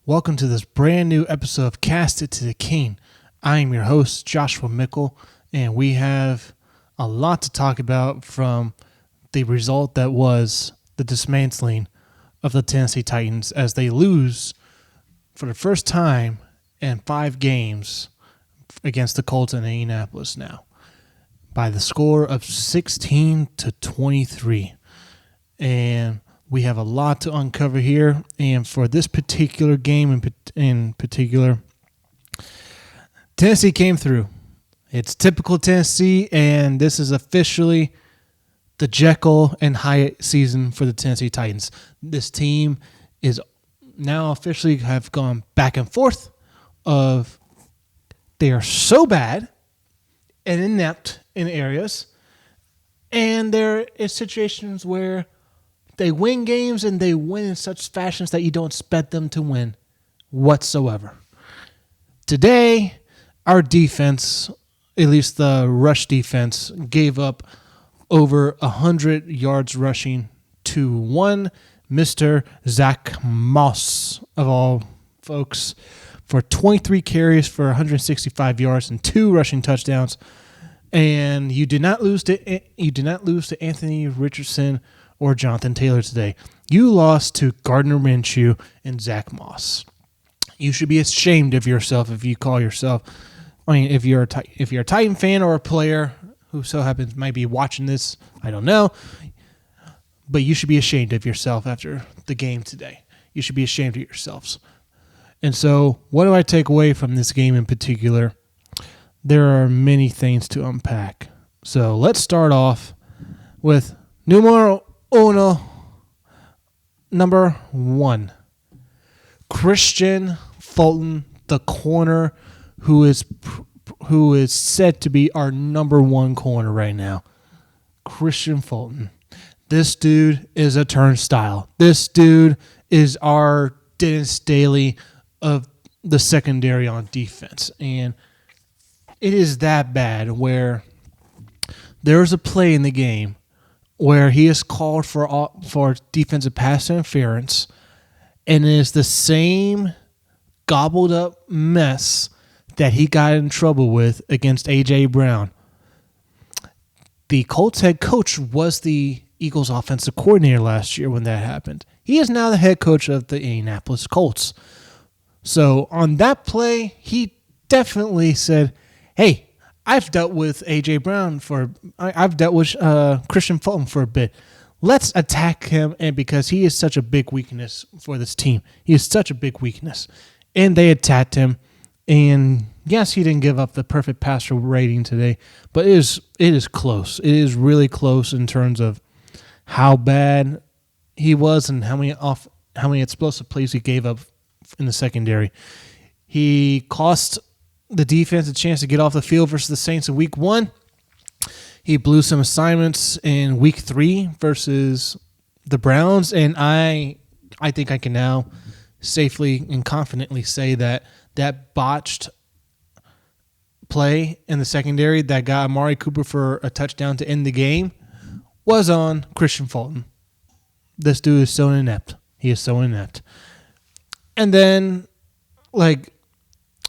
Welcome to this brand new episode of Cast It to the King. I am your host, Joshua Mickle, and we have a lot to talk about from the result that was the dismantling of the Tennessee Titans as they lose for the first time in 5 games against the Colts in Indianapolis now by the score of 16-23. And we have a lot to uncover here, and for this particular game in particular, Tennessee came through. It's typical Tennessee, and this is officially the Jekyll and Hyde season for the Tennessee Titans. This team is now officially have gone back and forth of they are so bad and inept in areas, and there is situations where they win games, and they win in such fashions that you don't expect them to win whatsoever. Today, our defense, at least the rush defense, gave up over 100 yards rushing to one Mr. Zach Moss, of all folks, for 23 carries for 165 yards and 2 rushing touchdowns. And you did not lose to Anthony Richardson or Jonathan Taylor today. You lost to Gardner Minshew and Zach Moss. You should be ashamed of yourself if you call yourself. If you're a Titan fan or a player who so happens might be watching this, I don't know, but you should be ashamed of yourself after the game today. You should be ashamed of yourselves. And so, what do I take away from this game in particular? There are many things to unpack. So let's start off with numero uno, number 1. Kristian Fulton, the corner who is said to be our number 1 corner right now. Kristian Fulton. This dude is a turnstile. This dude is our Dennis Daly of the secondary on defense. And it is that bad where there's a play in the game where he is called for defensive pass interference, and it is the same gobbled up mess that he got in trouble with against A.J. Brown. The Colts head coach was the Eagles offensive coordinator last year when that happened. He is now the head coach of the Indianapolis Colts. So on that play, he definitely said, hey, I've dealt with A.J. Brown I've dealt with Kristian Fulton for a bit. Let's attack him, and because he is such a big weakness for this team. He is such a big weakness. And they attacked him. And yes, he didn't give up the perfect passer rating today, but it is close. It is really close in terms of how bad he was and how many explosive plays he gave up in the secondary. He cost the defense a chance to get off the field versus the Saints in week 1. He blew some assignments in week 3 versus the Browns, and I think I can now safely and confidently say that botched play in the secondary that got Amari Cooper for a touchdown to end the game was on Kristian Fulton. This dude is so inept. He is so inept. And then,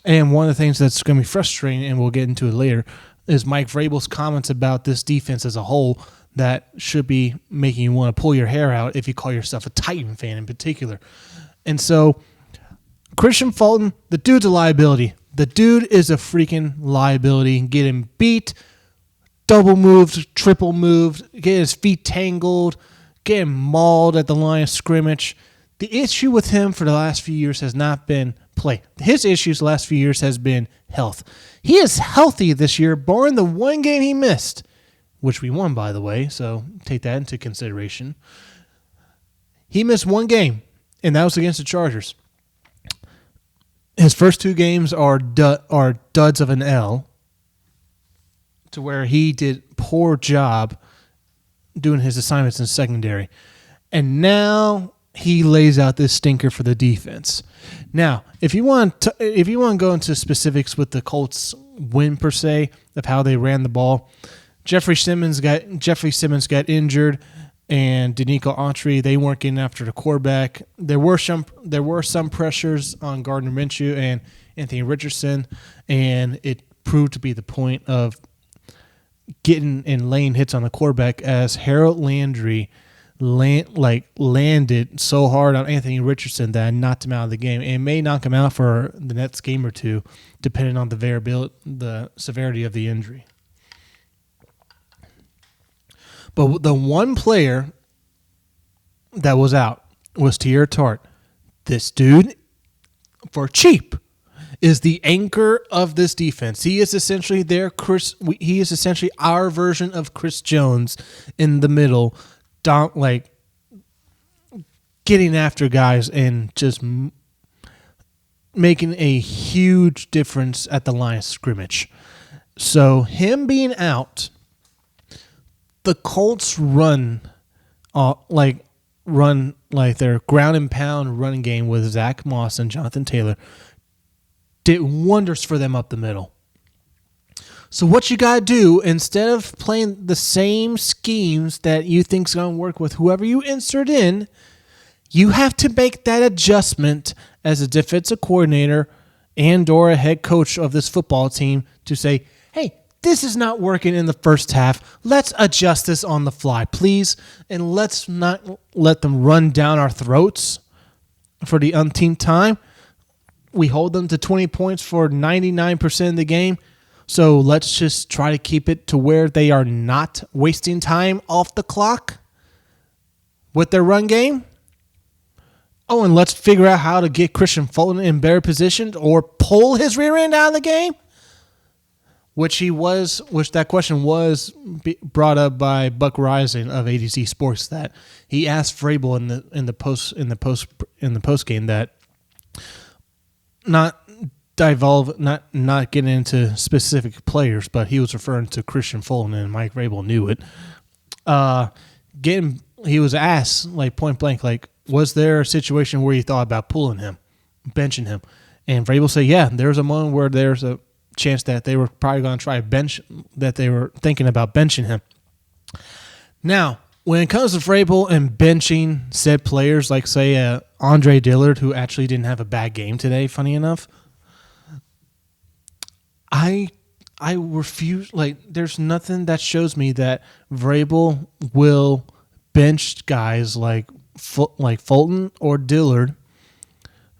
and one of the things that's going to be frustrating, and we'll get into it later, is Mike Vrabel's comments about this defense as a whole that should be making you want to pull your hair out if you call yourself a Titan fan in particular. And so, Kristian Fulton, the dude's a liability. The dude is a freaking liability. Getting beat, double moved, triple moved, getting his feet tangled, getting mauled at the line of scrimmage. The issue with him for the last few years has not been play. His issues the last few years has been health. He is healthy this year, barring the one game he missed, which we won, by the way, so take that into consideration. He missed one game, and that was against the Chargers. His first 2 games are duds of an L, to where he did poor job doing his assignments in secondary. And now he lays out this stinker for the defense. Now, if you want to go into specifics with the Colts win per se of how they ran the ball, Jeffrey Simmons got injured, and Danico Autry, they weren't getting after the quarterback. There were some pressures on Gardner Minshew and Anthony Richardson, and it proved to be the point of getting and laying hits on the quarterback as Harold Landry landed so hard on Anthony Richardson that it knocked him out of the game. And it may knock him out for the next game or two, depending on the severity of the injury. But the one player that was out was Tier Tart. This dude, for cheap, is the anchor of this defense. He is essentially He is essentially our version of Chris Jones in the middle, getting after guys and just making a huge difference at the line of scrimmage. So him being out, the Colts run their ground and pound running game with Zach Moss and Jonathan Taylor did wonders for them up the middle. So what you got to do, instead of playing the same schemes that you think's going to work with whoever you insert in, you have to make that adjustment as a defensive coordinator and or a head coach of this football team to say, hey, this is not working in the first half. Let's adjust this on the fly, please, and let's not let them run down our throats for the umpteenth time. We hold them to 20 points for 99% of the game, so let's just try to keep it to where they are not wasting time off the clock with their run game. Oh, and let's figure out how to get Kristian Fulton in better position or pull his rear end out of the game. Which that question was brought up by Buck Rising of ADC Sports, that he asked Vrabel in the post game that not getting into specific players, but he was referring to Kristian Fulton, and Mike Vrabel knew it. He was asked point blank, was there a situation where you thought about pulling him, benching him? And Vrabel said, yeah, there's a moment where there's a chance that they were probably going to try that they were thinking about benching him. Now, when it comes to Vrabel and benching said players, like say Andre Dillard, who actually didn't have a bad game today, funny enough, I refuse. There's nothing that shows me that Vrabel will bench guys like Fulton or Dillard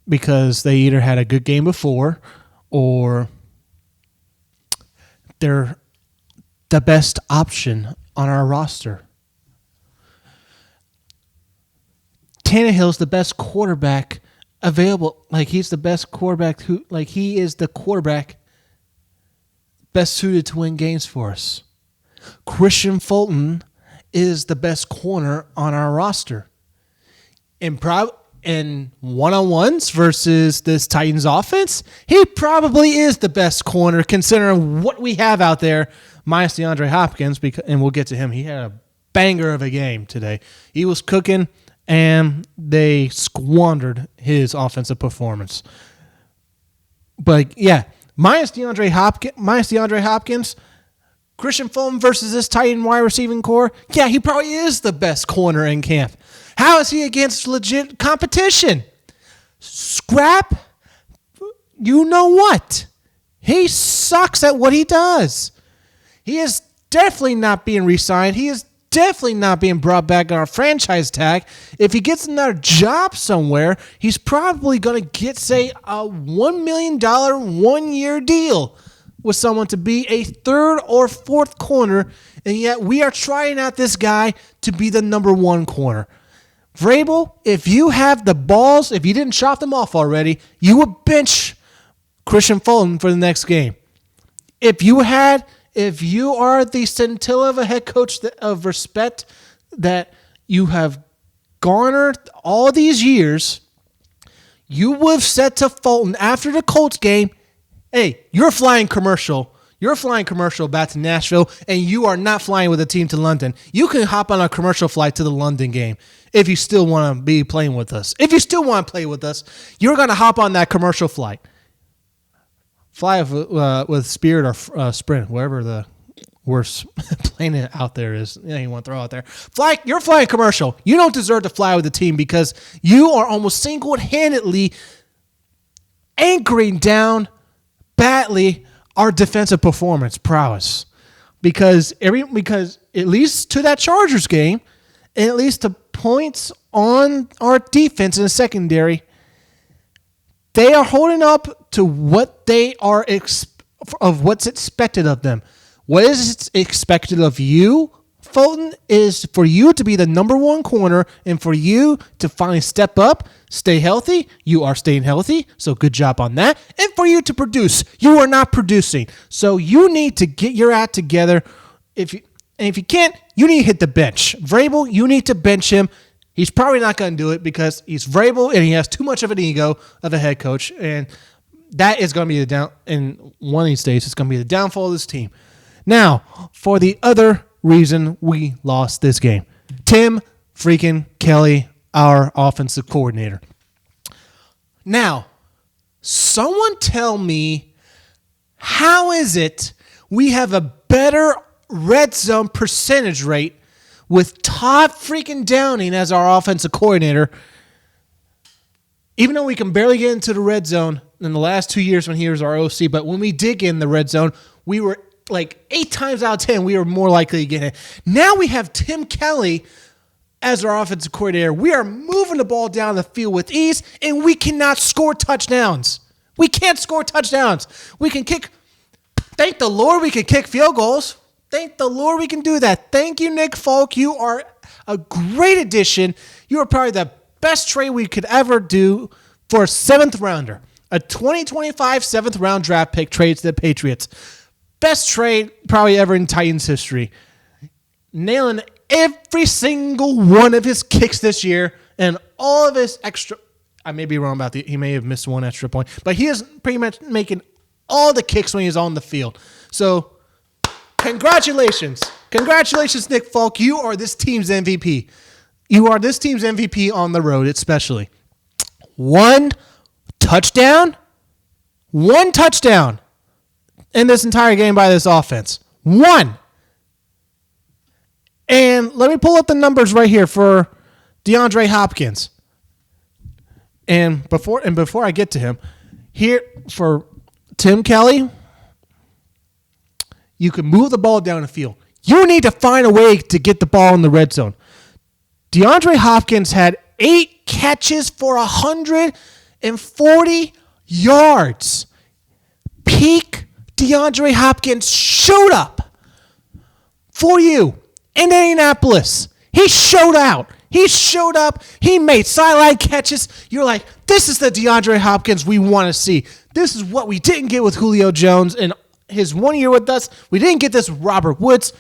because they either had a good game before or they're the best option on our roster. Tannehill's the best quarterback available. He's the best quarterback he is the quarterback best suited to win games for us. Kristian Fulton is the best corner on our roster. In one-on-ones versus this Titans offense, he probably is the best corner considering what we have out there, minus DeAndre Hopkins, and we'll get to him. He had a banger of a game today. He was cooking, and they squandered his offensive performance. But, yeah, minus DeAndre Hopkins, Kristian Fulton versus this Titan wide receiving core, yeah, he probably is the best corner in camp. How is he against legit competition? Scrap? You know what? He sucks at what he does. He is definitely not being re-signed. He is definitely not being brought back on our franchise tag. If he gets another job somewhere, he's probably going to get, say, a $1 million 1-year deal with someone to be a third or fourth corner, and yet we are trying out this guy to be the number one corner. Vrabel, if you have the balls, if you didn't chop them off already, you would bench Kristian Fulton for the next game. If you are the scintilla of a head coach of respect that you have garnered all these years, you would have said to Fulton after the Colts game, hey, you're flying commercial. You're flying commercial back to Nashville, and you are not flying with a team to London. You can hop on a commercial flight to the London game if you still want to be playing with us. If you still want to play with us, you're going to hop on that commercial flight. Fly with Spirit or Sprint, wherever the worst playing it out there is you want to throw out there. You're flying commercial. You don't deserve to fly with the team because you are almost single-handedly anchoring down badly our defensive performance prowess. Because at least to that Chargers game, and at least the points on our defense in the secondary, they are holding up to what they are of what's expected of them. What is expected of you, Fulton, is for you to be the number one corner and for you to finally step up, stay healthy. You are staying healthy, so good job on that. And for you to produce. You are not producing. So you need to get your act together. If you can't, you need to hit the bench. Vrabel, you need to bench him. He's probably not going to do it because he's Vrabel and he has too much of an ego of a head coach. And that is going to be in one of these days, it's going to be the downfall of this team. Now, for the other reason we lost this game, Tim freaking Kelly, our offensive coordinator. Now, someone tell me, how is it we have a better red zone percentage rate with Todd freaking Downing as our offensive coordinator, even though we can barely get into the red zone in the last 2 years when he was our OC, but when we did get in the red zone, we were like 8 times out of 10, we were more likely to get it. Now we have Tim Kelly as our offensive coordinator. We are moving the ball down the field with ease, and we cannot score touchdowns. We can't score touchdowns. We can kick. Thank the Lord we can kick field goals. Thank the Lord we can do that. Thank you, Nick Folk. You are a great addition. You are probably the best trade we could ever do for a 7th rounder. A 2025 7th round draft pick trade to the Patriots. Best trade probably ever in Titans history. Nailing every single one of his kicks this year and all of his extra. I may be wrong about he may have missed one extra point, but he is pretty much making all the kicks when he's on the field. So, congratulations. Congratulations, Nick Folk. You are this team's MVP. You are this team's MVP on the road, especially. One touchdown in this entire game by this offense. One. And let me pull up the numbers right here for DeAndre Hopkins. And before I get to him, here for Tim Kelly, you can move the ball down the field. You need to find a way to get the ball in the red zone. DeAndre Hopkins had 8 catches for 140 yards. Peak DeAndre Hopkins showed up for you in Indianapolis. He showed out. He showed up. He made sideline catches. You're like, this is the DeAndre Hopkins we want to see. This is what we didn't get with Julio Jones in his 1 year with us. We didn't get this with Robert Woods.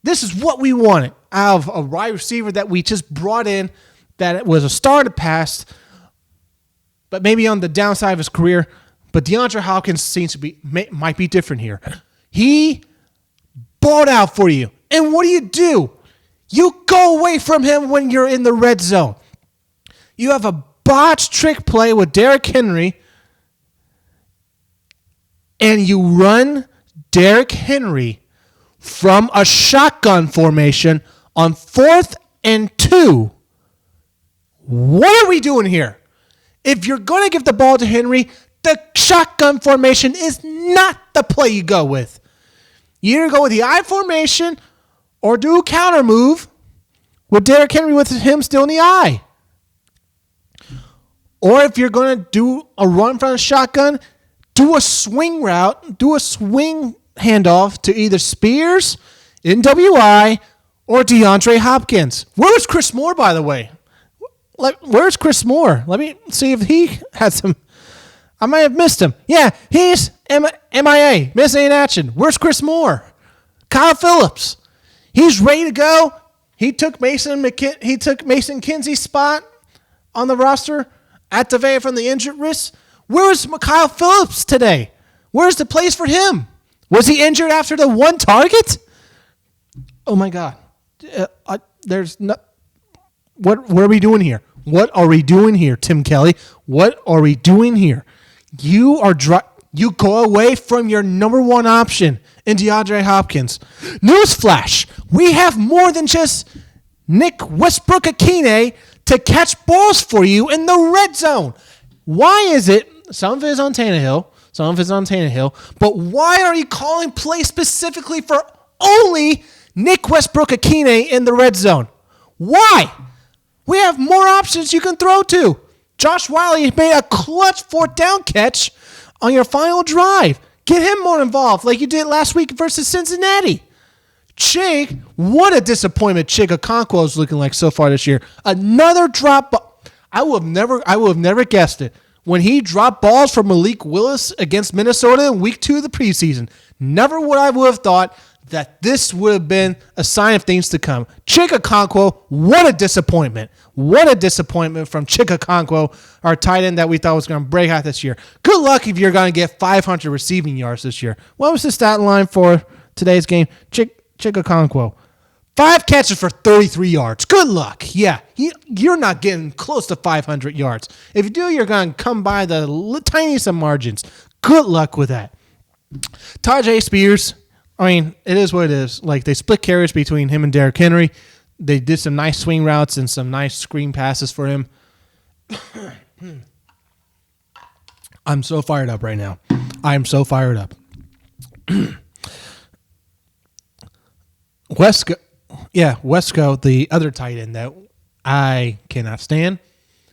This is what we wanted out of a wide receiver that we just brought in that was a star in the past, but maybe on the downside of his career. But DeAndre Hopkins might be different here. He balled out for you. And what do? You go away from him when you're in the red zone. You have a botched trick play with Derrick Henry, and you run Derrick Henry from a shotgun formation on 4th and 2. What are we doing here? If you're going to give the ball to Henry, the shotgun formation is not the play you go with. You either go with the I formation or do a counter move with Derrick Henry with him still in the I. Or if you're going to do a run from a shotgun, do a swing route, do a swing handoff to either Spears, NWI, or DeAndre Hopkins. Where's Chris Moore, by the way? Where's Chris Moore? Let me see if he had some. I might have missed him. Yeah, he's MIA, missing in action. Where's Chris Moore? Kyle Phillips. He's ready to go. He took Mason Kinsey's spot on the roster at the van from the injured wrist. Where was Kyle Phillips today? Where's the place for him? Was he injured after the one target? Oh my God! There's no. What are we doing here? What are we doing here, Tim Kelly? What are we doing here? You go away from your number one option and DeAndre Hopkins. Newsflash, we have more than just Nick Westbrook-Akine to catch balls for you in the red zone. Why is it, some of it is on Tannehill, but why are you calling plays specifically for only Nick Westbrook-Akine in the red zone? Why? We have more options you can throw to. Josh Wiley made a clutch fourth down catch on your final drive. Get him more involved like you did last week versus Cincinnati. Chig, what a disappointment Chig Okonkwo is looking like so far this year. Another drop. I would have never guessed it. When he dropped balls for Malik Willis against Minnesota in week 2 of the preseason, never would I have thought that this would have been a sign of things to come. Chig Okonkwo, what a disappointment. What a disappointment from Chig Okonkwo, our tight end that we thought was going to break out this year. Good luck if you're going to get 500 receiving yards this year. What was the stat line for today's game? Chig Okonkwo. 5 catches for 33 yards. Good luck. Yeah, you're not getting close to 500 yards. If you do, you're going to come by the tiniest of margins. Good luck with that. Tajay Spears, I mean, it is what it is. Like, they split carries between him and Derrick Henry. They did some nice swing routes and some nice screen passes for him. I'm so fired up right now. I am so fired up. Wesco, the other tight end that I cannot stand.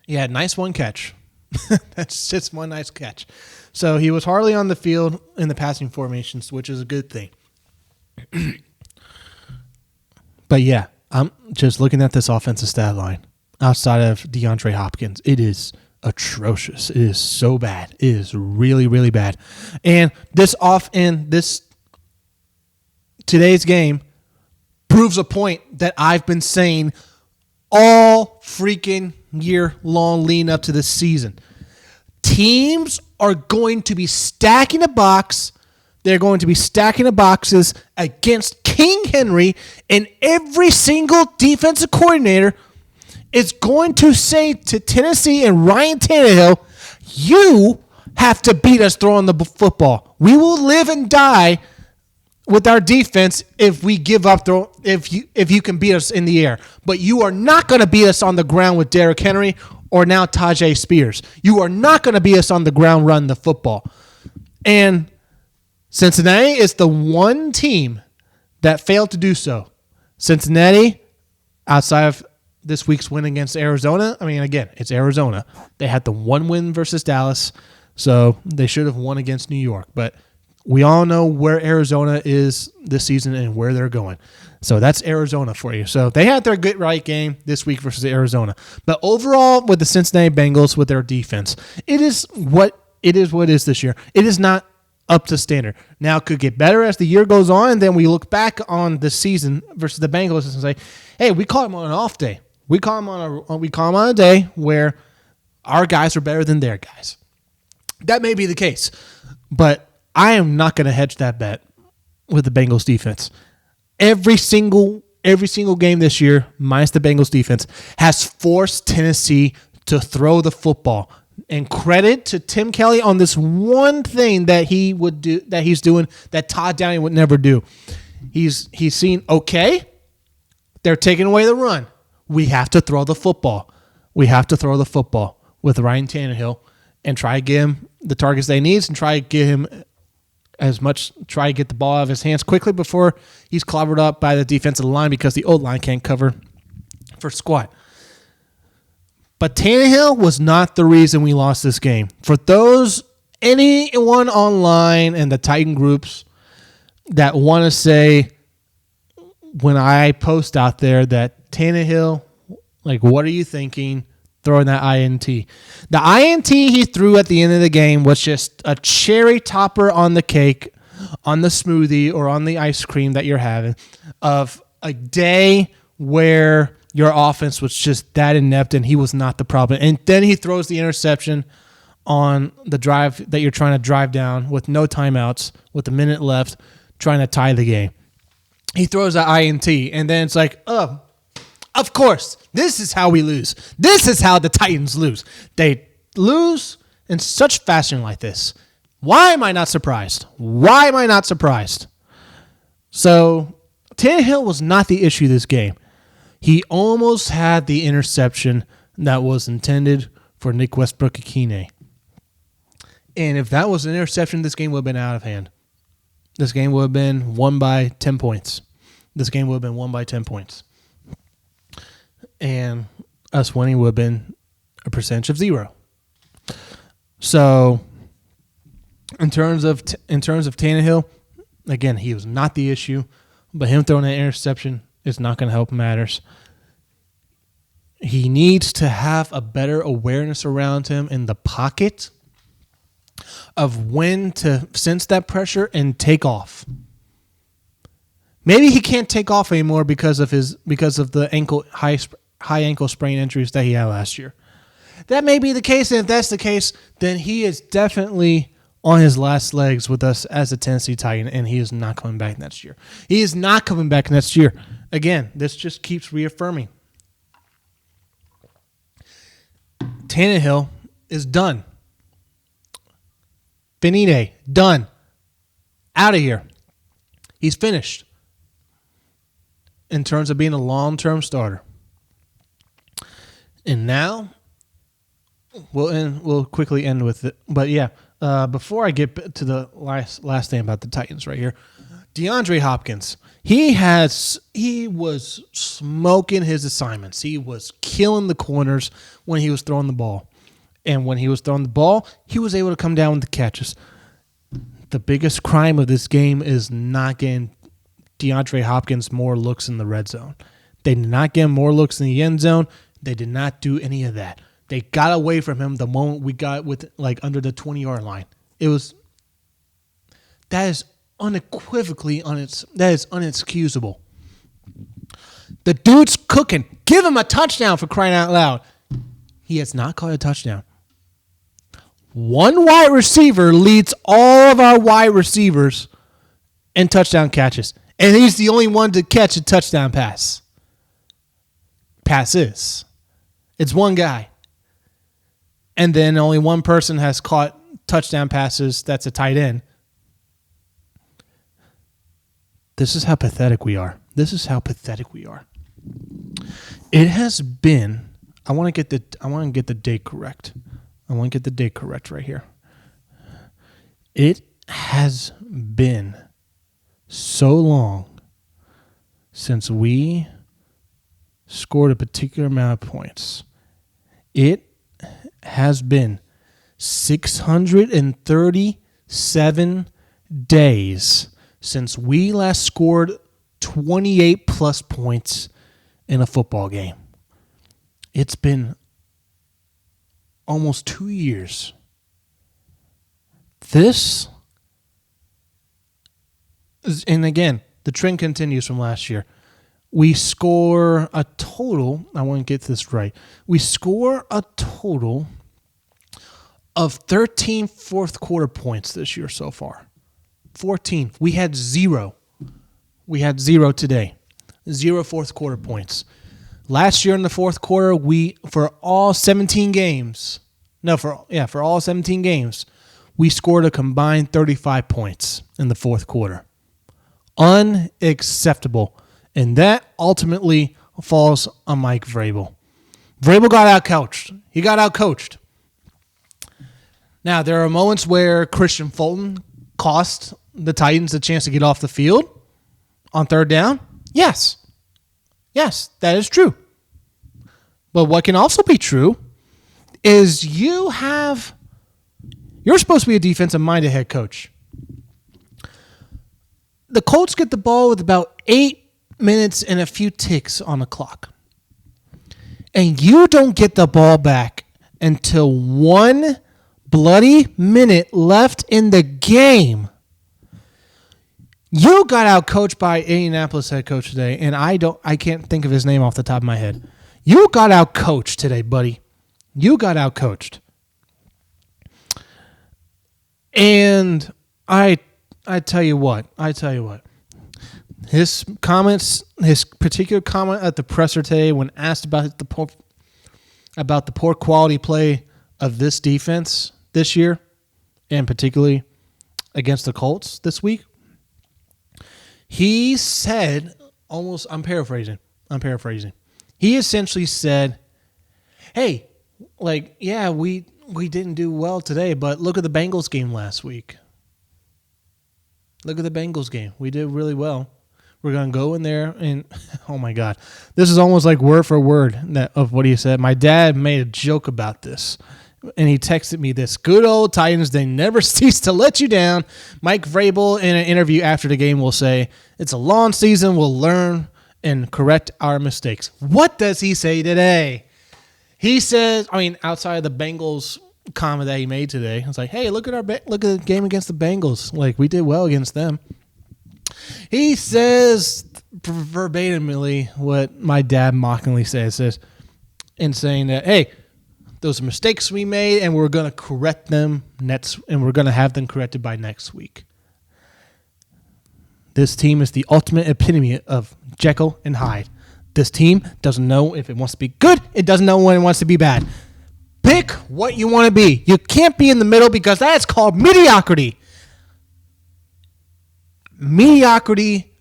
He had a nice one catch. That's just one nice catch. So he was hardly on the field in the passing formations, which is a good thing. But yeah, I'm just looking at this offensive stat line outside of DeAndre Hopkins. It is atrocious. It is so bad. It is really, really bad. And today's game proves a point that I've been saying all freaking year long leading up to this season. Teams are going to be stacking a box. They're going to be stacking the boxes against King Henry, and every single defensive coordinator is going to say to Tennessee and Ryan Tannehill, you have to beat us throwing the football. We will live and die with our defense if we give up if you can beat us in the air. But you are not going to beat us on the ground with Derrick Henry or now Tajay Spears. You are not going to beat us on the ground running the football. And Cincinnati is the one team that failed to do so. Cincinnati, outside of this week's win against Arizona, I mean, again, it's Arizona. They had the one win versus Dallas, so they should have won against New York. But we all know where Arizona is this season and where they're going. So that's Arizona for you. So they had their get right game this week versus Arizona. But overall, with the Cincinnati Bengals, with their defense, it is what it is this year. It is not up to standard. Now, it could get better as the year goes on, and then we look back on the season versus the Bengals and say, hey, we caught them on an off day. We caught them on a day where our guys are better than their guys. That may be the case, but I am not going to hedge that bet with the Bengals defense. Every single game this year, minus the Bengals defense, has forced Tennessee to throw the football. And credit to Tim Kelly on this one thing that he's doing that Todd Downing would never do. He's seen, okay, they're taking away the run. We have to throw the football. We have to throw the football with Ryan Tannehill and try to get him the targets they need and try to get the ball out of his hands quickly before he's clobbered up by the defensive line because the old line can't cover for squat. But Tannehill was not the reason we lost this game. For anyone online and the Titan groups that want to say when I post out there that Tannehill, like, what are you thinking throwing that INT? The INT he threw at the end of the game was just a cherry topper on the cake, on the smoothie, or on the ice cream that you're having of a day where your offense was just that inept and he was not the problem. And then he throws the interception on the drive that you're trying to drive down with no timeouts, with a minute left, trying to tie the game. He throws an INT, and then it's like, oh, of course, this is how we lose. This is how the Titans lose. They lose in such fashion like this. Why am I not surprised? Why am I not surprised? So Tannehill was not the issue this game. He almost had the interception that was intended for Nick Westbrook-Ikine. And if that was an interception, this game would have been out of hand. This game would have been won by 10 points. And us winning would have been a percentage of 0. So, in terms of Tannehill, again, he was not the issue, but him throwing an interception is not going to help matters. He needs to have a better awareness around him in the pocket of when to sense that pressure and take off. Maybe he can't take off anymore because of the high ankle sprain injuries that he had last year. That may be the case, and if that's the case, then he is definitely on his last legs with us as a Tennessee Titan, and he is not coming back next year. He is not coming back next year. Again, this just keeps reaffirming. Tannehill is done. Finite. Done. Out of here. He's finished in terms of being a long-term starter. And now we'll quickly end with it. But yeah, before I get to the last thing about the Titans right here, DeAndre Hopkins, he was smoking his assignments. He was killing the corners when he was throwing the ball. And when he was throwing the ball, he was able to come down with the catches. The biggest crime of this game is not getting DeAndre Hopkins more looks in the red zone. They did not get him more looks in the end zone. They did not do any of that. They got away from him the moment we got under the 20-yard line. That is unequivocally that is unexcusable. The dude's cooking. Give him a touchdown, for crying out loud. He has not caught a touchdown. One wide receiver leads all of our wide receivers in touchdown catches. And he's the only one to catch a touchdown pass. Passes. It's one guy. And then only one person has caught touchdown passes that's a tight end. This is how pathetic we are. It has been, I want to get the date correct. Right here. It has been so long since we scored a particular amount of points. It has been 637 days since we last scored 28 plus points in a football game. It's been almost 2 years. And again, the trend continues from last year. We score a total, I want to get this right. We score a total of 13 fourth quarter points this year so far. 14. We had 0. Today. 0 fourth quarter points. Last year in the fourth quarter, for all 17 games, we scored a combined 35 points in the fourth quarter. Unacceptable. And that ultimately falls on Mike Vrabel. Vrabel got out-coached. He got out-coached. Now, there are moments where Kristian Fulton cost the Titans a chance to get off the field on third down. Yes, that is true. But what can also be true is you're supposed to be a defensive-minded head coach. The Colts get the ball with about 8 minutes and a few ticks on the clock. And you don't get the ball back until 1 bloody minute left in the game. You got out-coached by Indianapolis head coach today, and I can't think of his name off the top of my head. You got out-coached today, buddy. You got out-coached. And I tell you what. His particular comment at the presser today when asked about the poor quality play of this defense this year, and particularly against the Colts this week, He said, I'm paraphrasing. He essentially said, hey, we didn't do well today, but look at the Bengals game last week. Look at the Bengals game. We did really well. We're going to go in there and, oh my God. This is almost like word for word of what he said. My dad made a joke about this, and he texted me this. Good old Titans, they never cease to let you down. Mike Vrabel in an interview after the game will say, it's a long season. We'll learn and correct our mistakes. What does he say today? He says, outside of the Bengals comment that he made today, it's like, hey, look at the game against the Bengals. Like, we did well against them. He says verbatimly what my dad mockingly says, in saying that, hey, those are mistakes we made, and we're going to correct them and we're going to have them corrected by next week. This team is the ultimate epitome of Jekyll and Hyde. This team doesn't know if it wants to be good. It doesn't know when it wants to be bad. Pick what you want to be. You can't be in the middle because that's called mediocrity. Mediocrity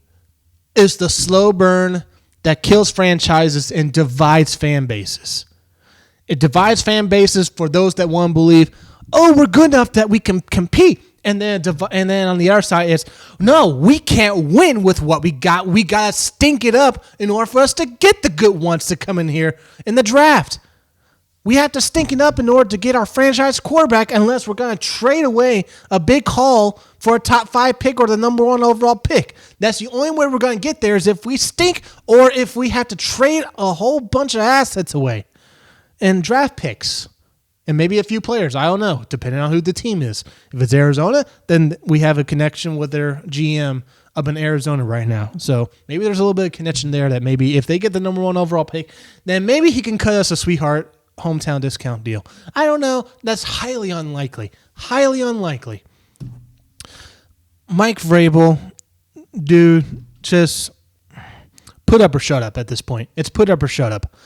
is the slow burn that kills franchises and divides fan bases. It divides fan bases for those that want to believe, oh, we're good enough that we can compete. And then on the other side is, no, we can't win with what we got. We got to stink it up in order for us to get the good ones to come in here in the draft. We have to stink it up in order to get our franchise quarterback unless we're going to trade away a big haul for a top 5 pick or the number 1 overall pick. That's the only way we're going to get there is if we stink or if we have to trade a whole bunch of assets away and draft picks. And maybe a few players. I don't know, depending on who the team is. If it's Arizona, then we have a connection with their GM up in Arizona right now. So maybe there's a little bit of connection there that maybe if they get the number 1 overall pick, then maybe he can cut us a sweetheart hometown discount deal. I don't know. That's highly unlikely. Highly unlikely. Mike Vrabel, dude, just put up or shut up at this point. It's put up or shut up.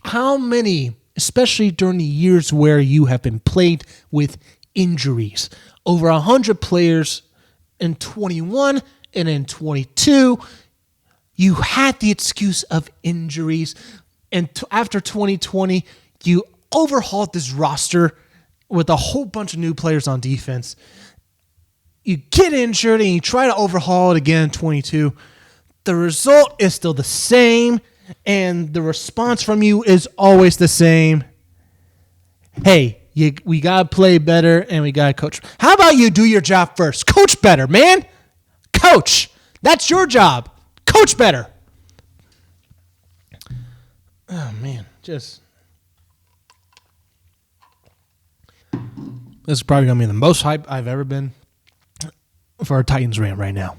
How many, especially during the years where you have been plagued with injuries, over 100 players in 21 and in 22, you had the excuse of injuries. And after 2020, you overhauled this roster with a whole bunch of new players on defense. You get injured and you try to overhaul it again in 22. The result is still the same, and the response from you is always the same. Hey, we got to play better and we got to coach. How about you do your job first? Coach better, man. Coach. That's your job. Coach better. Oh, man. This is probably going to be the most hype I've ever been for a Titans rant right now.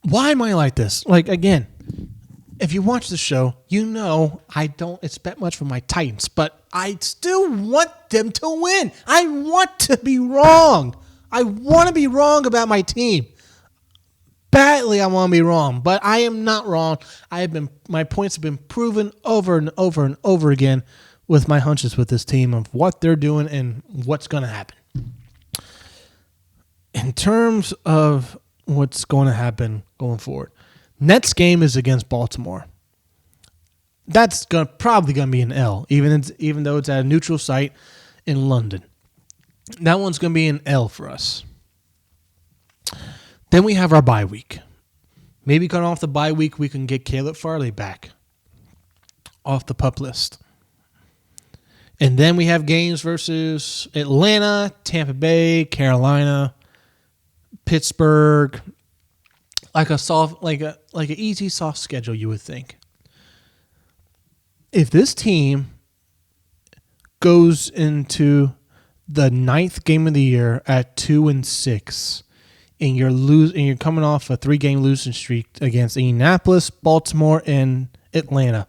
Why am I like this? Again, if you watch the show, you know I don't expect much from my Titans, but I still want them to win. I want to be wrong. I want to be wrong about my team. Badly, I want to be wrong, but I am not wrong. My points have been proven over and over and over again with my hunches with this team of what they're doing and what's going to happen. In terms of what's going to happen going forward, next game is against Baltimore. That's probably going to be an L, even though it's at a neutral site in London. That one's going to be an L for us. Then we have our bye week. Maybe coming off the bye week, we can get Caleb Farley back off the PUP list. And then we have games versus Atlanta, Tampa Bay, Carolina, Pittsburgh. Like an easy soft schedule, you would think. If this team goes into the 9th game of the year at 2-6, and you're coming off a 3-game losing streak against Indianapolis, Baltimore, and Atlanta,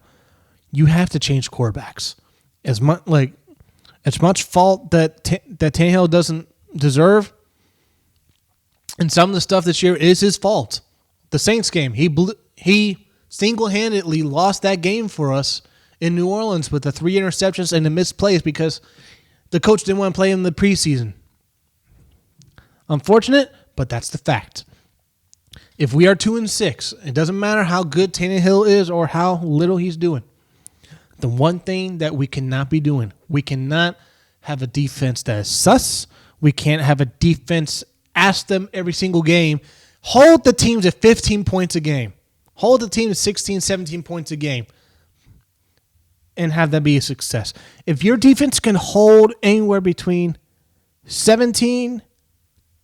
you have to change quarterbacks. As much fault that Tannehill doesn't deserve, and some of the stuff this year is his fault. The Saints game, he single-handedly lost that game for us in New Orleans with the 3 interceptions and the missed plays because the coach didn't want to play him in the preseason. Unfortunate, but that's the fact. If we are 2-6, it doesn't matter how good Tannehill is or how little he's doing. The one thing that we cannot be doing, we cannot have a defense that is sus. We can't have a defense ask them every single game, hold the teams at 15 points a game. Hold the team to 16, 17 points a game and have that be a success. If your defense can hold anywhere between 17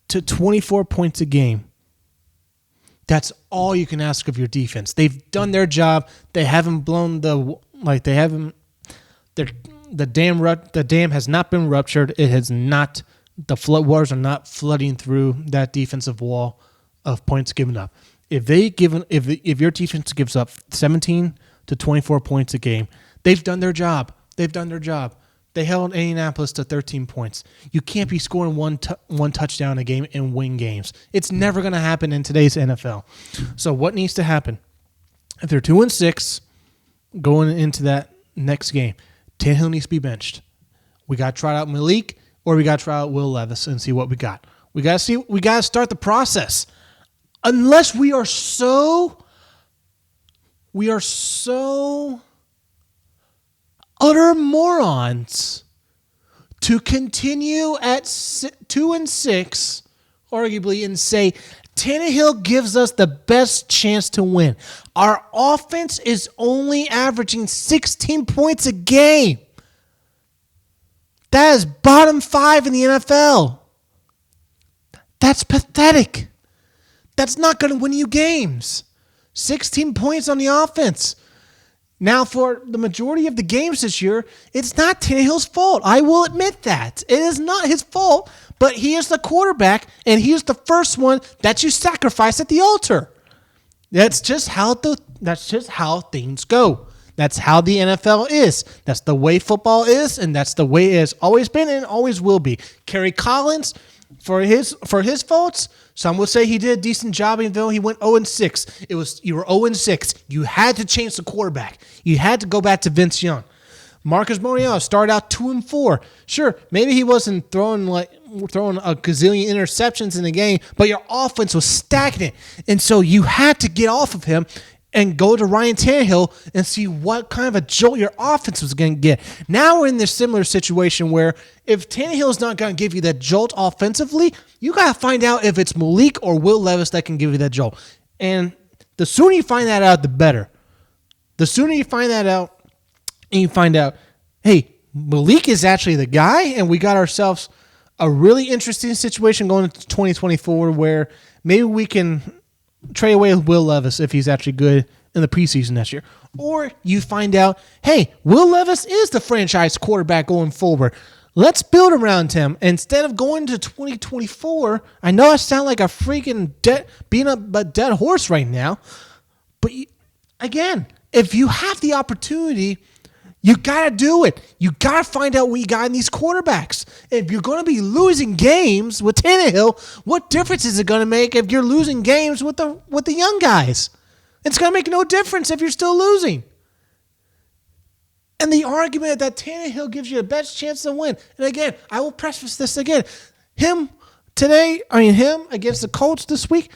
to 24 points a game, that's all you can ask of your defense. They've done their job. They haven't blown the dam has not been ruptured. It has not. The flood waters are not flooding through that defensive wall of points given up. If your defense gives up 17 to 24 points a game, they've done their job. They held Indianapolis to 13 points. You can't be scoring one touchdown a game and win games. It's never going to happen in today's NFL. So what needs to happen? If they're 2-6 going into that next game, Tannehill needs to be benched. We got to try out Malik or we got to try out Will Levis and see what we got. We got to start the process. Unless we are so utter morons to continue at 2-6, arguably, and say Tannehill gives us the best chance to win. Our offense is only averaging 16 points a game. That is bottom 5 in the NFL. That's pathetic. That's not going to win you games. 16 points on the offense. Now, for the majority of the games this year, it's not Tannehill's fault. I will admit that. It is not his fault, but he is the quarterback, and he is the first one that you sacrifice at the altar. That's just how things go. That's how the NFL is. That's the way football is, and that's the way it has always been and always will be. Kerry Collins, for his faults, some would say he did a decent job even though he went 0-6. You were 0-6. You had to change the quarterback. You had to go back to Vince Young. Marcus Mariota started out 2-4. Sure, maybe he wasn't throwing a gazillion interceptions in the game, but your offense was stagnant. And so you had to get off of him and go to Ryan Tannehill and see what kind of a jolt your offense was going to get. Now we're in this similar situation where if Tannehill is not going to give you that jolt offensively, you got to find out if it's Malik or Will Levis that can give you that jolt. And the sooner you find that out, the better. The sooner you find that out and you find out, hey, Malik is actually the guy, and we got ourselves a really interesting situation going into 2024 where maybe we can trade away with Will Levis if he's actually good in the preseason next year. Or you find out, hey, Will Levis is the franchise quarterback going forward. Let's build around him. Instead of going to 2024, I know I sound like a freaking dead horse right now, but again, if you have the opportunity, you got to do it. You got to find out what you got in these quarterbacks. If you're going to be losing games with Tannehill, what difference is it going to make if you're losing games with the young guys? It's going to make no difference if you're still losing. And the argument that Tannehill gives you the best chance to win. And again, I will preface this again. Him against the Colts this week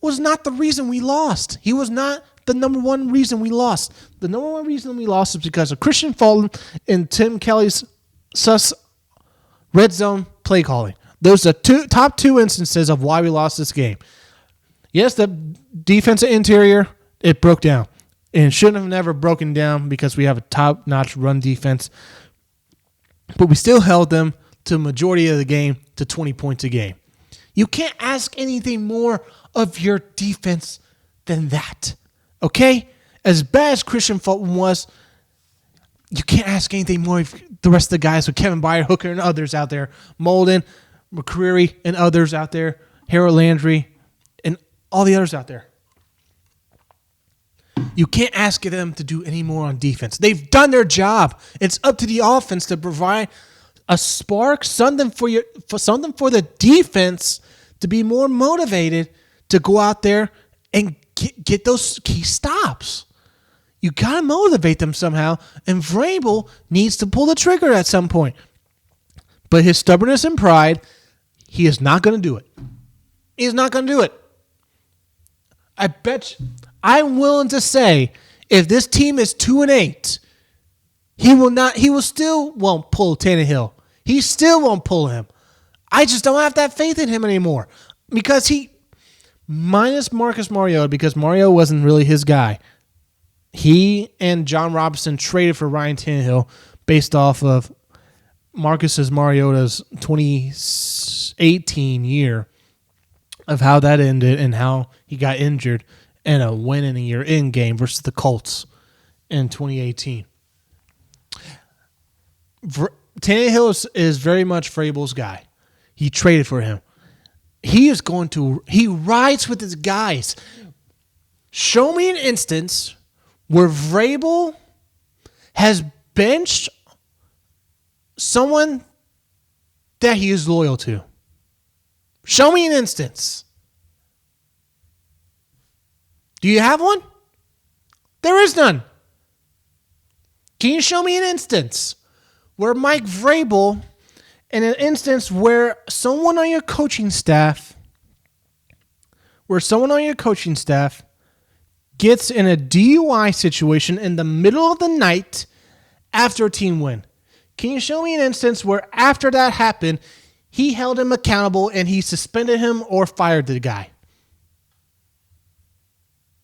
was not the reason we lost. He was not the number one reason we lost. The number one reason we lost is because of Kristian Fulton and Tim Kelly's sus red zone play calling. Those are top two instances of why we lost this game. Yes, the defensive interior, it broke down. And it shouldn't have never broken down because we have a top-notch run defense. But we still held them to the majority of the game to 20 points a game. You can't ask anything more of your defense than that. Okay? As bad as Kristian Fulton was, you can't ask anything more of the rest of the guys with Kevin Byard, Hooker, and others out there. Molden, McCreary, and others out there. Harold Landry, and all the others out there. You can't ask them to do any more on defense. They've done their job. It's up to the offense to provide a spark, something for the defense to be more motivated to go out there and get those key stops. You got to motivate them somehow, and Vrabel needs to pull the trigger at some point. But his stubbornness and pride, he is not going to do it. He's not going to do it. I bet I'm willing to say if this team is 2-8, he will still won't pull Tannehill. He still won't pull him. I just don't have that faith in him anymore because minus Marcus Mariota, because Mario wasn't really his guy. He and John Robinson traded for Ryan Tannehill based off of Marcus Mariota's 2018 year of how that ended and how he got injured in a win in a year in game versus the Colts in 2018. Tannehill is very much Vrabel's guy. He traded for him. He rides with his guys. Show me an instance where Vrabel has benched someone that he is loyal to. Show me an instance. Do you have one? There is none. Can you show me an instance where Mike Vrabel, in an instance where someone on your coaching staff gets in a DUI situation in the middle of the night after a team win? Can you show me an instance where after that happened, he held him accountable and he suspended him or fired the guy?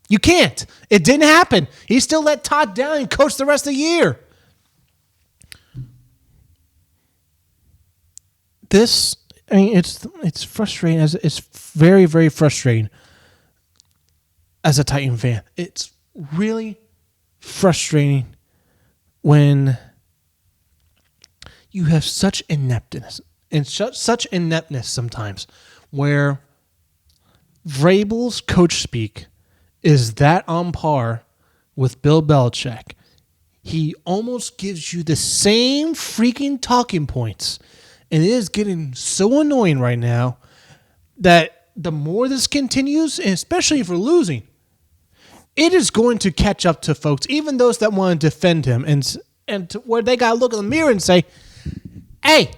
You can't. It didn't happen. He still let Todd down and coached the rest of the year. It's frustrating. It's very, very frustrating as a Titan fan. It's really frustrating when you have such ineptness and such ineptness sometimes where Vrabel's coach speak is that on par with Bill Belichick. He almost gives you the same freaking talking points. And it is getting so annoying right now that the more this continues, and especially if we're losing, it is going to catch up to folks, even those that want to defend him, and to where they got to look in the mirror and say, hey,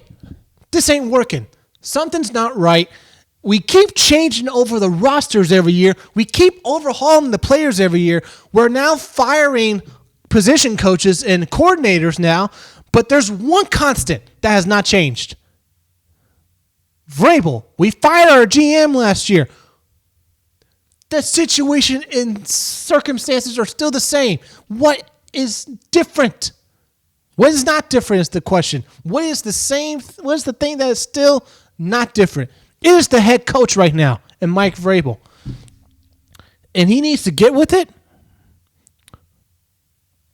this ain't working. Something's not right. We keep changing over the rosters every year. We keep overhauling the players every year. We're now firing position coaches and coordinators now, but there's one constant that has not changed. Vrabel. We fired our GM last year. The situation and circumstances are still the same. What is different? What is not different is the question. What is the same? What is the thing that is still not different? It is the head coach right now, and Mike Vrabel. And he needs to get with it,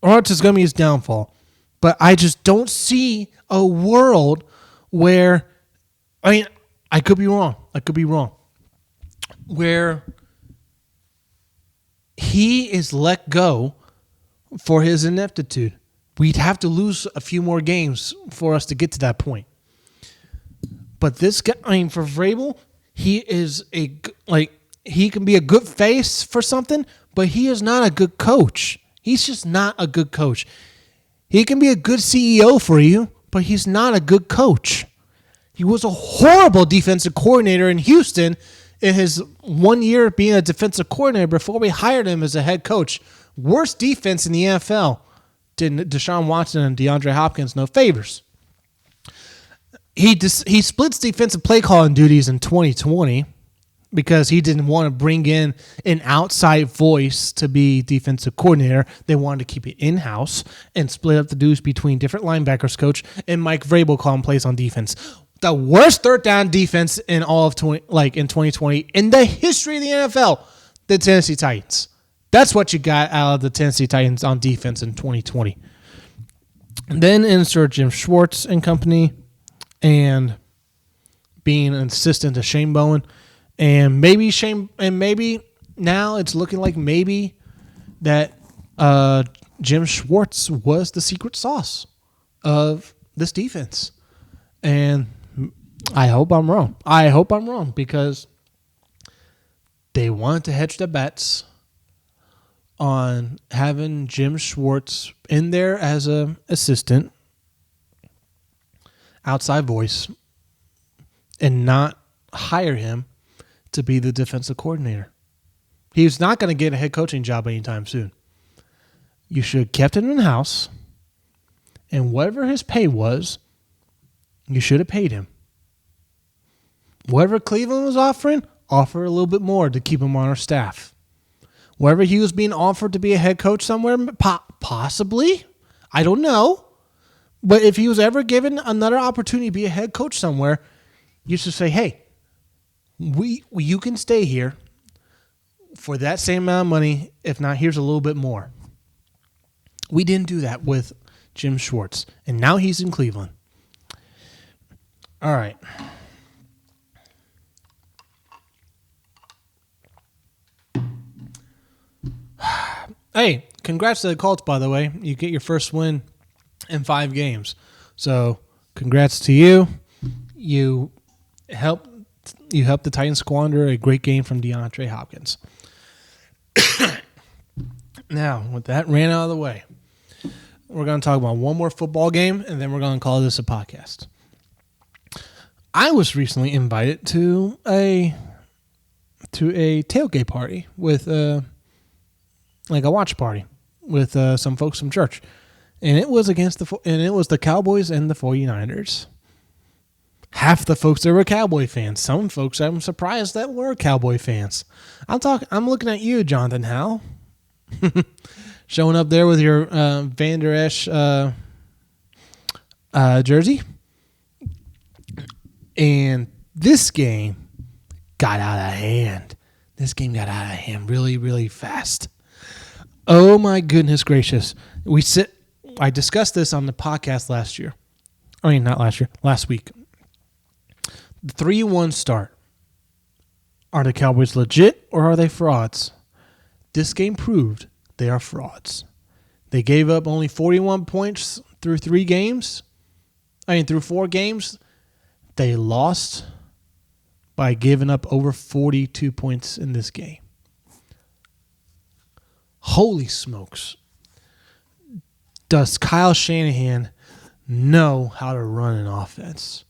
or it's going to be his downfall. But I just don't see a world where, I could be wrong. Where he is let go for his ineptitude. We'd have to lose a few more games for us to get to that point. But this guy, for Vrabel, he can be a good face for something, but he is not a good coach. He's just not a good coach. He can be a good CEO for you, but he's not a good coach. He was a horrible defensive coordinator in Houston in his 1 year being a defensive coordinator before we hired him as a head coach. Worst defense in the NFL. Did Deshaun Watson and DeAndre Hopkins no favors. He splits defensive play calling duties in 2020 because he didn't want to bring in an outside voice to be defensive coordinator. They wanted to keep it in-house and split up the duties between different linebackers coach and Mike Vrabel calling plays on defense. The worst third down defense in all of 2020 in the history of the NFL, the Tennessee Titans. That's what you got out of the Tennessee Titans on defense in 2020. Then insert Jim Schwartz and company, and being an assistant to Shane Bowen, and maybe now it's looking like maybe that Jim Schwartz was the secret sauce of this defense, and I hope I'm wrong. Because they wanted to hedge their bets on having Jim Schwartz in there as an assistant, outside voice, and not hire him to be the defensive coordinator. He's not going to get a head coaching job anytime soon. You should have kept him in-house, and whatever his pay was, you should have paid him. Whatever Cleveland was offering, offer a little bit more to keep him on our staff. Wherever he was being offered to be a head coach somewhere, possibly, I don't know. But if he was ever given another opportunity to be a head coach somewhere, you should say, hey, you can stay here for that same amount of money. If not, here's a little bit more. We didn't do that with Jim Schwartz, and now he's in Cleveland. All right. Hey, congrats to the Colts, by the way. You get your first win in 5 games. So, congrats to you. You helped the Titans squander a great game from DeAndre Hopkins. Now, with that ran out of the way, we're going to talk about one more football game, and then we're going to call this a podcast. I was recently invited to a tailgate party with like a watch party with some folks from church, and it was the Cowboys and the 49ers. Half the folks there were Cowboy fans. Some folks I'm surprised that were Cowboy fans. I'm looking at you, Jonathan Howell, showing up there with your Van Der Esch jersey, and this game got out of hand. This game got out of hand really, really fast. Oh my goodness gracious! I discussed this on the podcast last week. The 3-1 start. Are the Cowboys legit or are they frauds? This game proved they are frauds. They gave up only 41 points through 4 games. They lost by giving up over 42 points in this game. Holy smokes. Does Kyle Shanahan know how to run an offense?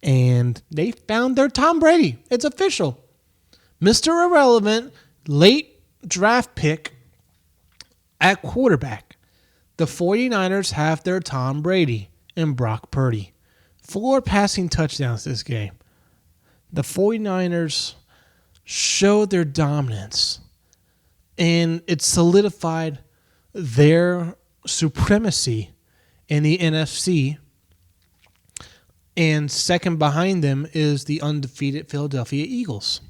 And they found their Tom Brady. It's official. Mr. Irrelevant, late draft pick at quarterback. The 49ers have their Tom Brady and Brock Purdy. 4 passing touchdowns this game. The 49ers showed their dominance, and it solidified their supremacy in the NFC. And second behind them is the undefeated Philadelphia Eagles.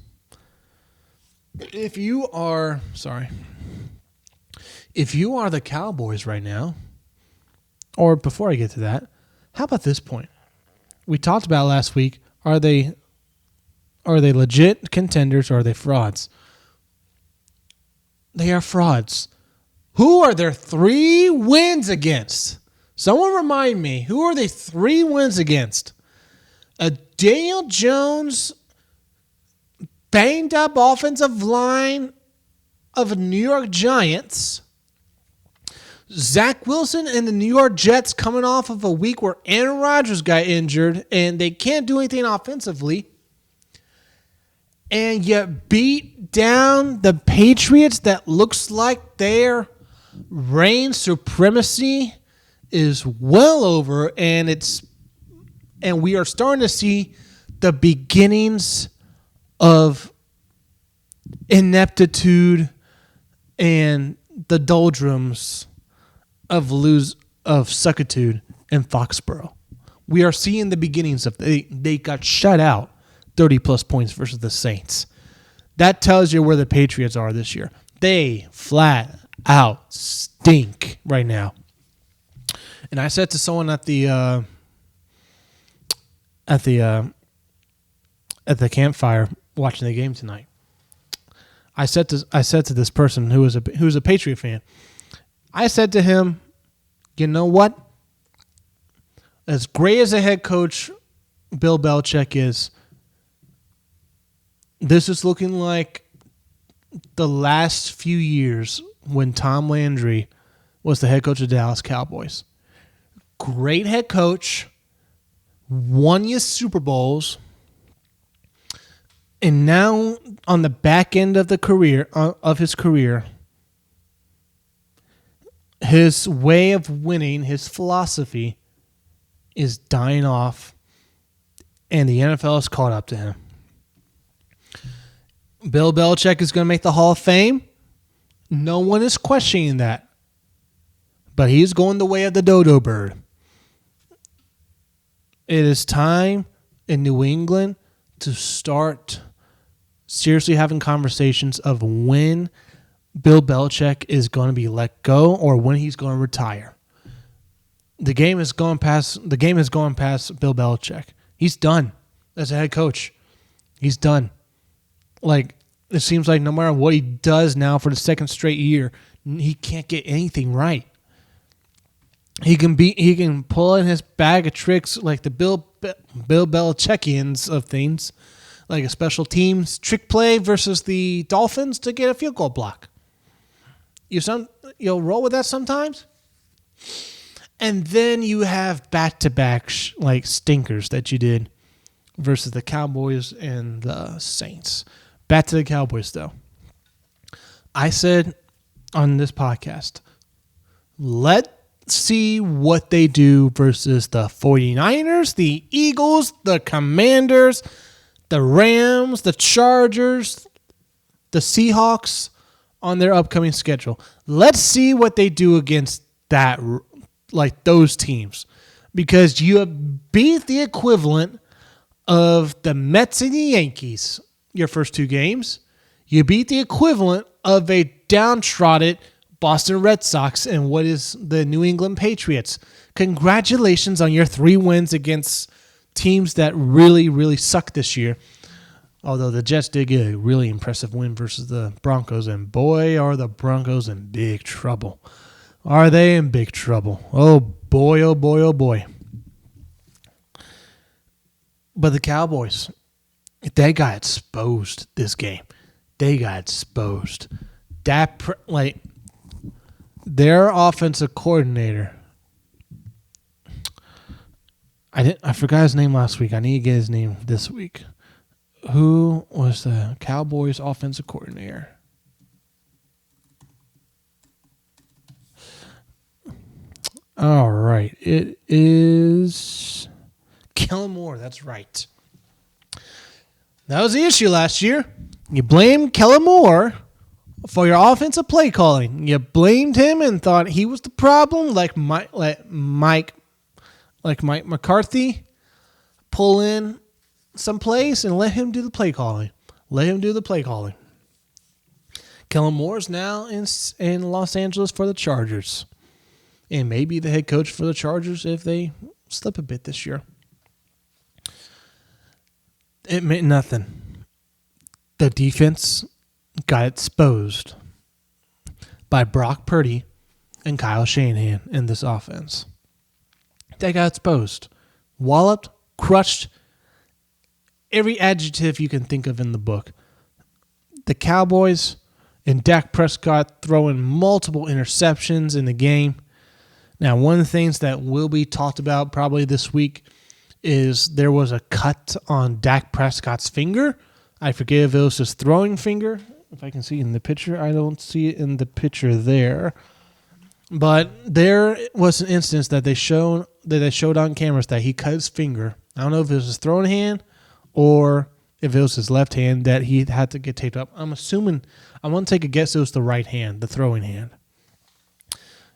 If you are the Cowboys right now, or before I get to that, how about this point? We talked about last week, are they legit contenders or are they frauds? They are frauds. Who are their 3 wins against? Someone remind me, who are they 3 wins against? A Daniel Jones banged up offensive line of New York Giants. Zach Wilson and the New York Jets coming off of a week where Aaron Rodgers got injured and they can't do anything offensively. And you beat down the Patriots that looks like their reign supremacy is well over, and we are starting to see the beginnings of ineptitude and the doldrums of suckitude in Foxborough. We are seeing the beginnings of they got shut out 30-plus points versus the Saints. That tells you where the Patriots are this year. They flat out stink right now. And I said to someone at the campfire watching the game tonight, I said to this person who's a Patriot fan, I said to him, you know what? As great as a head coach Bill Belichick is, this is looking like the last few years when Tom Landry was the head coach of the Dallas Cowboys. Great head coach, won you Super Bowls, And now on the back end of his career, his way of winning, his philosophy is dying off, and the NFL has caught up to him. Bill Belichick is going to make the Hall of Fame. No one is questioning that. But he's going the way of the dodo bird. It is time in New England to start seriously having conversations of when Bill Belichick is going to be let go or when he's going to retire. The game has gone past Bill Belichick. He's done as a head coach. He's done. Like, it seems like no matter what he does now for the second straight year, he can't get anything right. He can pull in his bag of tricks like the Bill Belichickians of things, like a special teams trick play versus the Dolphins to get a field goal block. You'll roll with that sometimes. And then you have back-to-back like stinkers that you did versus the Cowboys and the Saints. Back to the Cowboys, though. I said on this podcast, let's see what they do versus the 49ers, the Eagles, the Commanders, the Rams, the Chargers, the Seahawks on their upcoming schedule. Let's see what they do against that, like those teams, because you have beat the equivalent of the Mets and the Yankees your first two games. You beat the equivalent of a downtrodden Boston Red Sox and what is the New England Patriots. Congratulations on your 3 wins against teams that really, really suck this year. Although the Jets did get a really impressive win versus the Broncos, and boy, are the Broncos in big trouble. Are they in big trouble? Oh, boy, oh, boy, oh, boy. But the Cowboys, they got exposed this game. They got exposed. Their offensive coordinator, I forgot his name last week. I need to get his name this week. Who was the Cowboys offensive coordinator? All right. It is Kellen Moore. That's right. That was the issue last year. You blamed Kellen Moore for your offensive play calling. You blamed him and thought he was the problem, like Mike McCarthy. Pull in some plays and let him do the play calling. Kellen Moore's now in Los Angeles for the Chargers, and maybe the head coach for the Chargers if they slip a bit this year. It meant nothing. The defense got exposed by Brock Purdy and Kyle Shanahan in this offense. They got exposed. Walloped, crushed, every adjective you can think of in the book. The Cowboys and Dak Prescott throwing multiple interceptions in the game. Now, one of the things that will be talked about probably this week is there was a cut on Dak Prescott's finger. I forget if it was his throwing finger. If I can see it in the picture. I don't see it in the picture there. But there was an instance that they showed on cameras that he cut his finger. I don't know if it was his throwing hand or if it was his left hand that he had to get taped up. I'm assuming, I want to take a guess it was the right hand, the throwing hand.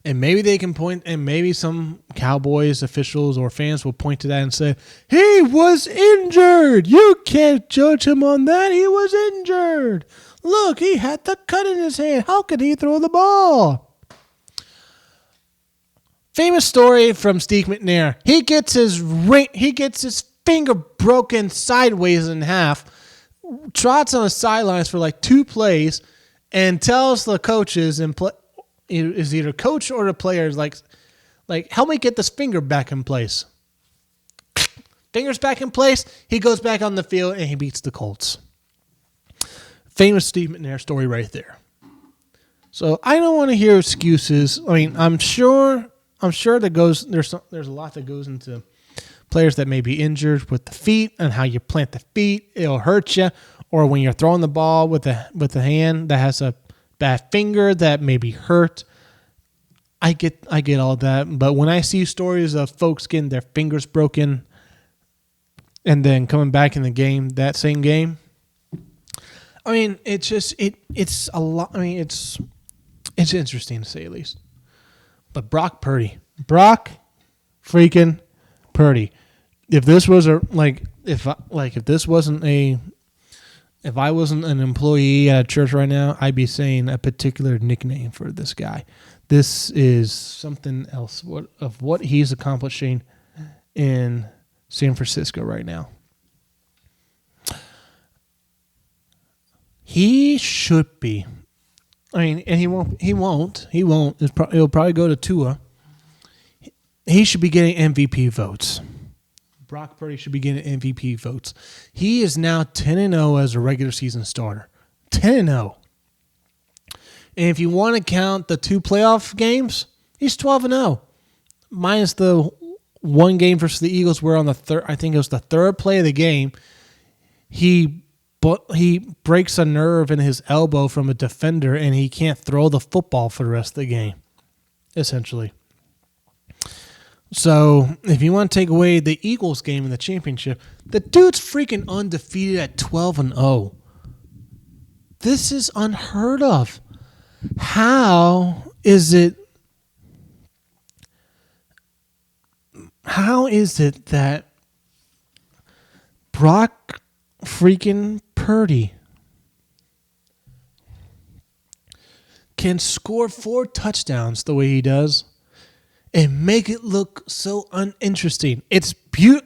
And maybe they can point, and maybe some Cowboys officials or fans will point to that and say, he was injured. You can't judge him on that. He was injured. Look, he had the cut in his hand. How could he throw the ball? Famous story from Steve McNair. He gets his finger broken sideways in half, trots on the sidelines for like 2 plays, and tells the coaches and is either coach or the players like help me get this finger back in place. Finger's back in place. He goes back on the field and he beats the Colts. Famous Steve McNair story right there. So I don't want to hear excuses. I mean, I'm sure that there's a lot that goes into players that may be injured with the feet and how you plant the feet. It'll hurt you, or when you're throwing the ball with a hand that has a bad finger that may be hurt. I get all that, but when I see stories of folks getting their fingers broken and then coming back in the game, that same game, I mean, it's a lot. I mean, it's interesting to say the least. But Brock freaking Purdy. If this was if I wasn't an employee at a church right now, I'd be saying a particular nickname for this guy. This is something else of what he's accomplishing in San Francisco right now. He should be. I mean, and he won't. It'll probably go to Tua. He should be getting MVP votes. Brock Purdy should be getting MVP votes. He is now 10-0 as a regular season starter. 10-0. And if you want to count the 2 playoff games, he's 12-0. Minus the one game versus the Eagles where on the third, I think it was the third play of the game, he breaks a nerve in his elbow from a defender and he can't throw the football for the rest of the game, essentially. So if you want to take away the Eagles game in the championship, the dude's freaking undefeated at 12-0. This is unheard of. How is it that Brock freaking Purdy can score 4 touchdowns the way he does and make it look so uninteresting?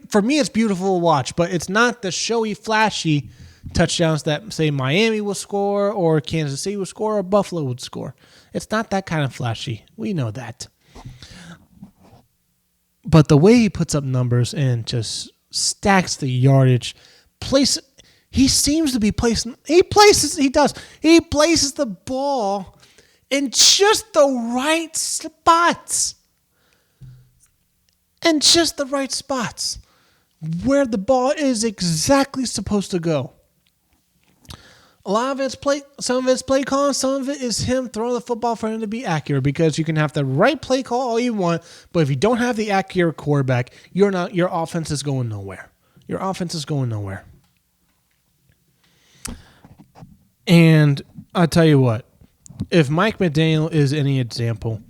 For me, it's beautiful to watch, but it's not the showy, flashy touchdowns that, say, Miami will score or Kansas City will score or Buffalo would score. It's not that kind of flashy. We know that. But the way he puts up numbers and just stacks the yardage, he seems to be placing. He places the ball in just the right spots. And just the right spots where the ball is exactly supposed to go. A lot of some of it's play calling, some of it is him throwing the football for him to be accurate, because you can have the right play call all you want, but if you don't have the accurate quarterback, your offense is going nowhere. Your offense is going nowhere. And I'll tell you what, if Mike McDaniel is any example,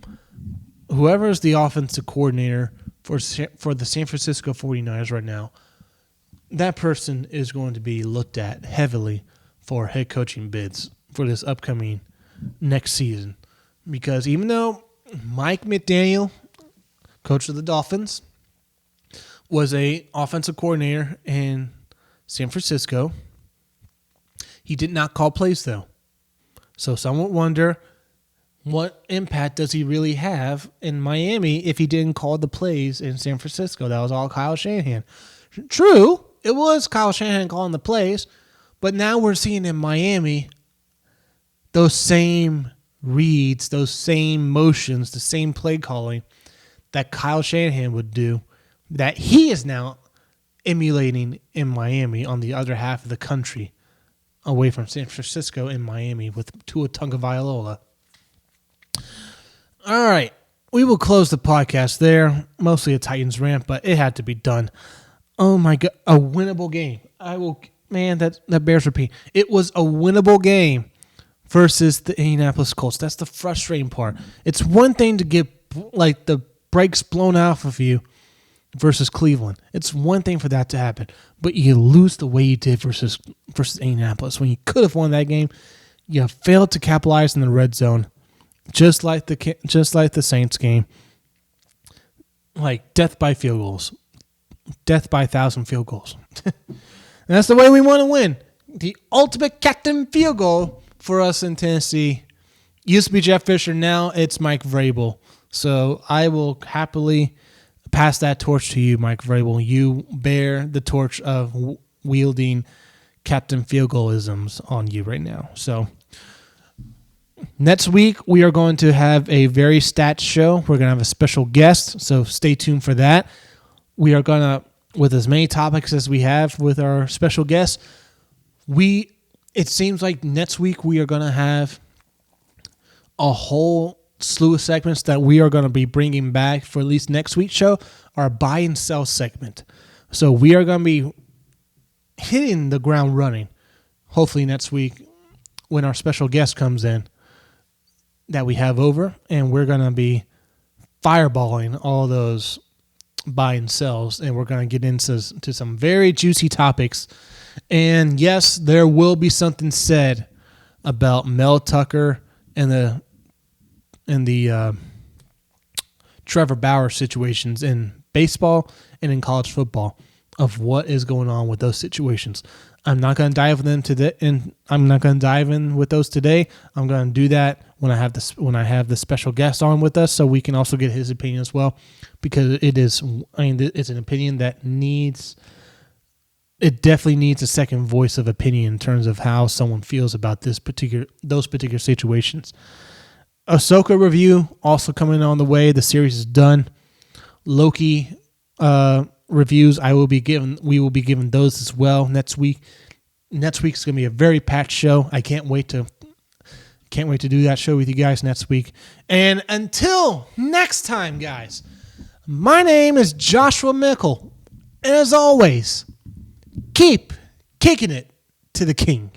whoever is the offensive coordinator for the San Francisco 49ers right now, that person is going to be looked at heavily for head coaching bids for this upcoming next season. Because even though Mike McDaniel, coach of the Dolphins, was a offensive coordinator in San Francisco, he did not call plays, though. So some would wonder, what impact does he really have in Miami if he didn't call the plays in San Francisco? That was all Kyle Shanahan. True, it was Kyle Shanahan calling the plays, but now we're seeing in Miami those same reads, those same motions, the same play calling that Kyle Shanahan would do, that he is now emulating in Miami on the other half of the country, away from San Francisco in Miami with Tua Tagovailoa. All right, we will close the podcast there. Mostly a Titans rant, but it had to be done. Oh my God, a winnable game. That bears repeat. It was a winnable game versus the Indianapolis Colts. That's the frustrating part. It's one thing to get the brakes blown off of you versus Cleveland. It's one thing for that to happen, but you lose the way you did versus Indianapolis when you could have won that game. You failed to capitalize in the red zone, just like the Saints game. Like death by field goals, death by 1,000 field goals. And that's the way we want to win. The ultimate captain field goal for us in Tennessee. Used to be Jeff Fisher, now it's Mike Vrabel. So I will happily pass that torch to you, Mike Vrabel. You bear the torch of wielding captain field goalisms on you right now. So next week, we are going to have a very stats show. We're going to have a special guest, so stay tuned for that. We are going to, with as many topics as we have with our special guests, we it seems like next week we are going to have a whole slew of segments that we are going to be bringing back for at least next week's show, our buy and sell segment. So we are going to be hitting the ground running, hopefully next week when our special guest comes in that we have over, and we're going to be fireballing all those buy and sells, and we're going to get into some very juicy topics. And yes, there will be something said about Mel Tucker and the Trevor Bauer situations in baseball and in college football of what is going on with those situations. I'm not going to dive into them today, and I'm not going to dive in with those today. I'm going to do that when I have the special guest on with us, so we can also get his opinion as well, because it's an opinion that definitely needs a second voice of opinion in terms of how someone feels about those particular situations. Ahsoka review also coming on the way. The series is done. Loki reviews we will be giving those as well next week. Next week's going to be a very packed show. I can't wait to do that show with you guys next week. And until next time, guys, my name is Joshua Mickle. And as always, keep kicking it to the king.